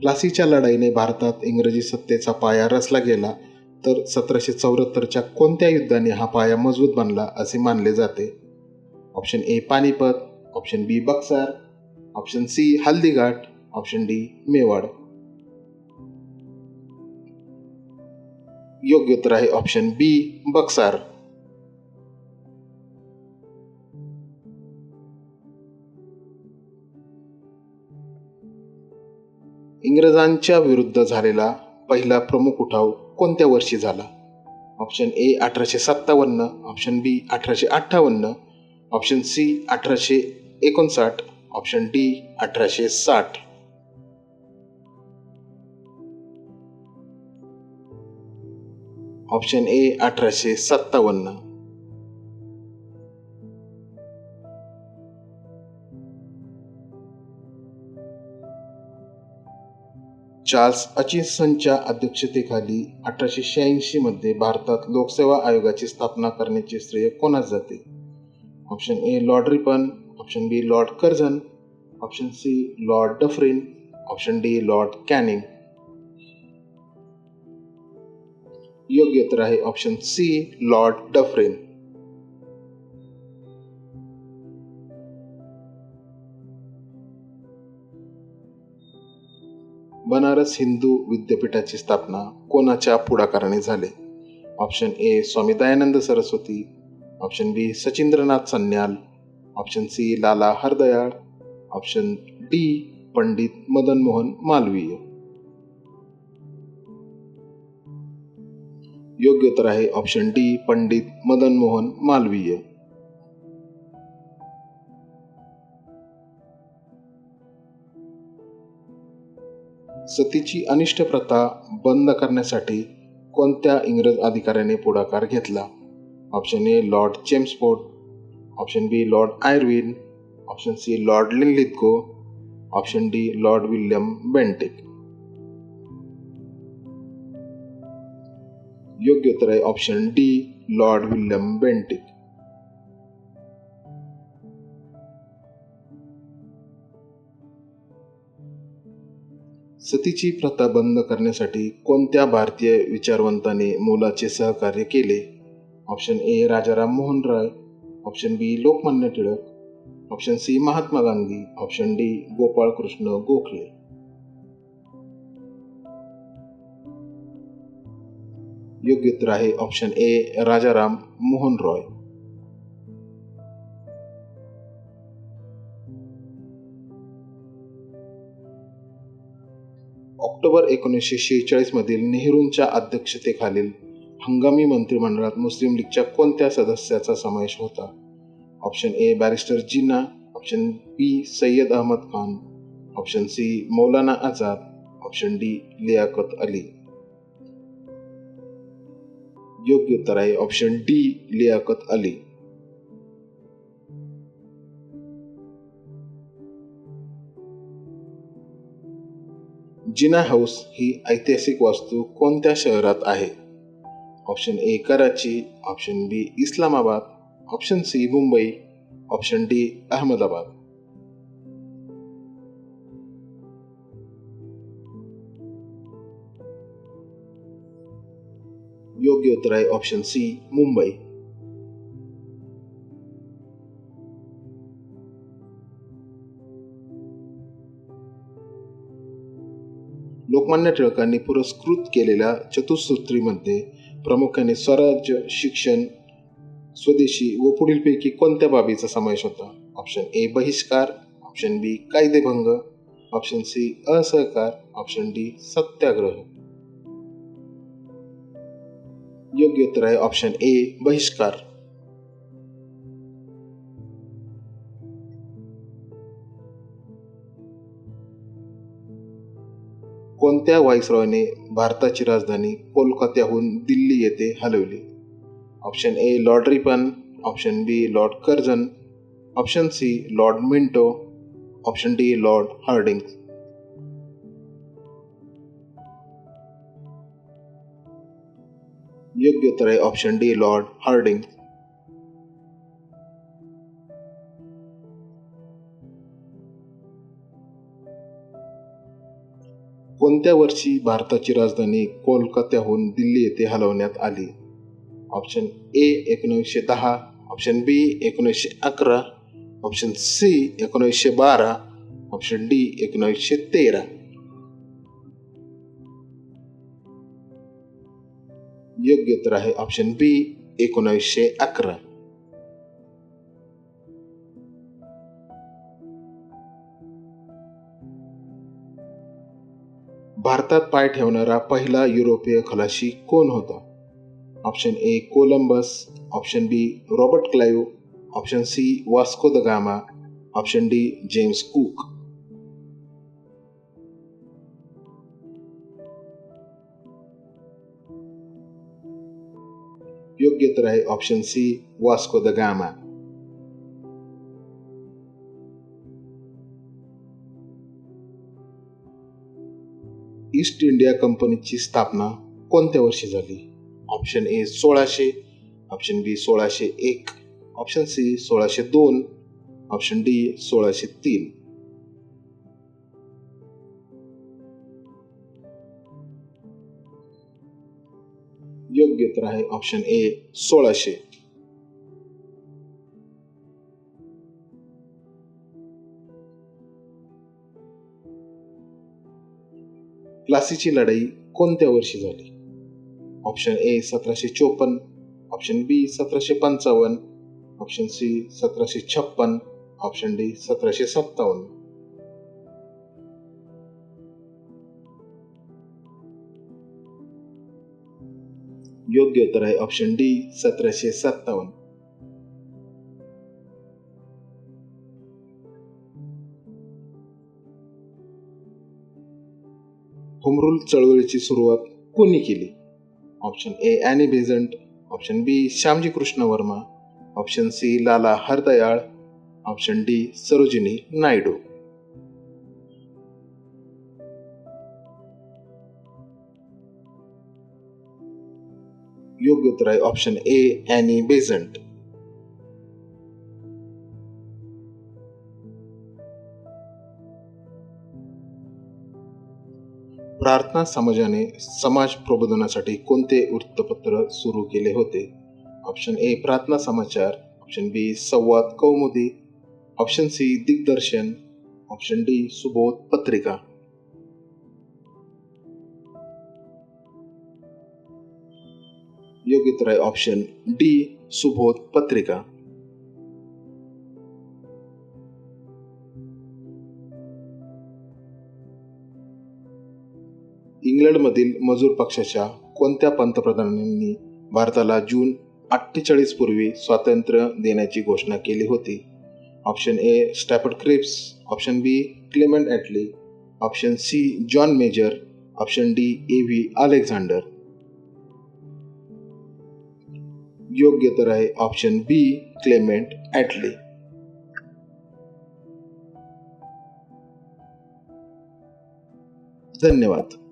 प्लासीच्या लढाईने भारतात इंग्रजी सत्तेचा पाया रचला गेला, तर 1774च्या कोणत्या युद्धाने हा पाया मजबूत बनला असे मानले जाते? Option A Panipat, option B Buxar, option C Haldighat, option D Mewar. योग्य उत्तर आहे ऑप्शन बी बक्सार. इंग्रजांच्या विरुद्ध झालेला पहिला प्रमुख उठाव कोणत्या वर्षी झाला? Option A 1857, option B 1858, option C 1859, option D 1860. Option A 1857. Charles हचिन्सनच्या अध्यक्षतेखाली 1886 मध्ये भारतात लोकसेवा आयोगाची स्थापना करण्याचे श्रेय कोणास जाते? Option A Lord Ripon, option B Lord Curzon, option C Lord Dufferin, option D Lord Canning. योग्य उत्तर आहे option C Lord Dufferin. Banaras Hindu विद्यापीठाची स्थापना कोणाच्या पुढाकाराने झाली? Option A Swami Dayanand Saraswati, option B Sachindranath Sanyal, option C Lala Hardayal, option D Pandit Madan Mohan Malaviya. योग्य उत्तर आहे ऑप्शन डी पंडित मदन मोहन मालवीय. सतीची अनिष्ट प्रथा बंद करण्यासाठी कोणत्या इंग्रज अधिकाऱ्याने पुढाकार घेतला? Option A Lord Chelmsford, option B Lord Irwin, option C Lord Linlithgow, option D Lord William Bentinck. योग्य उत्तर आहे option D Lord William Bentinck. सतीची प्रथा बंद करण्यासाठी कोणत्या भारतीय विचारवंताने मोलाचे सहकार्य केले? Option A Rajaram Mohan Roy, option B Lokmanya Tilak, option C Mahatma Gandhi, option D Gopal Krishna Gokhale. योग्य उत्तर आहे option A Rajaram Mohan Roy. October 1946 मधील नेहरूंच्या अध्यक्षतेखालील हंगामी मंत्रिमंडळात मुस्लिम लीगच्या कोणत्या सदस्याचा समावेश होता? Option A barrister Jinnah, option B Syed Ahmad Khan, option C Maulana Azad, option D Liaquat Ali. योग्य उत्तर आहे option D Liaquat Ali. Jinnah house ही ऐतिहासिक वास्तू कोणत्या शहरात आहे? Option A Karachi, option B Islamabad, option C Mumbai, option D Ahmedabad. योग्य उत्तर आहे ऑप्शन सी मुंबई. लोकमान्य टिळकांनी पुरस्कृत केलेल्या चतुसूत्रीमध्ये प्रामुख्याने स्वराज्य, शिक्षण, स्वदेशी व पुढीलपैकी कोणत्या बाबीचा समावेश होता? ऑप्शन ए बहिष्कार, ऑप्शन बी कायदेभंग, ऑप्शन सी असहकार, ऑप्शन डी सत्याग्रह. योग्य उत्तर आहे ऑप्शन ए बहिष्कार. कोणत्या व्हाईसरॉयने भारताची राजधानी कोलकात्याहून दिल्ली येथे हलवली? Option A Lord Ripon, option B Lord Curzon, option C Lord Minto, option D Lord Hardinge. योग्य उत्तर आहे ऑप्शन डी लॉर्ड हार्डिंग. कोणत्या वर्षी भारताची राजधानी कोलकात्याहून दिल्ली येथे हलवण्यात आली? Option A 1910, option B 1911, option C 1912, option D 1913. योग्य उत्तर आहे ऑप्शन बी 1911. भारतात पाय ठेवणारा पहिला युरोपीय खलाशी कोण होता? Option A Columbus, option B Robert Clive, option C Vasco da Gama, option D James Cook. योग्य उत्तर आहे option C Vasco da Gama. East India कंपनीची स्थापना कोणत्या वर्षी झाली? Option A 1600, option B 1601, option C 1602, option D 1603. योग्य उत्तर आहे ऑप्शन ए 1600. प्लासीची लढाई कोणत्या वर्षी झाली? Option A 1754, option B 1755, option C 1756, option D 1757. योग्य उत्तर आहे ऑप्शन डी 1757. होमरूल चळवळीची सुरुवात कोणी केली? Option A Annie Besant, option B Shyamji Krishna Varma, option C Lala Hardayal, option D Sarojini Naidu. योग्य उत्तर आहे ऑप्शन ए ॲनी बेझंट. प्रार्थना समाजाने समाज प्रबोधनासाठी कोणते वृत्तपत्र सुरू केले होते? ऑप्शन ए प्रार्थना समाचार, ऑप्शन बी संवाद कौमुदी, ऑप्शन सी दिग्दर्शन, ऑप्शन डी सुबोध पत्रिका. योग्य उत्तर आहे ऑप्शन डी सुबोध पत्रिका. इंग्लंडमधील मजूर पक्षाच्या कोणत्या पंतप्रधानांनी भारताला जून 48 पूर्वी स्वातंत्र्य देण्याची घोषणा केली होती? Option A Stafford Cripps, option B Clement Attlee, option C John Major, option D A V. Alexander. योग्य उत्तर आहे ऑप्शन बी क्लेमेंट ॲटली. धन्यवाद.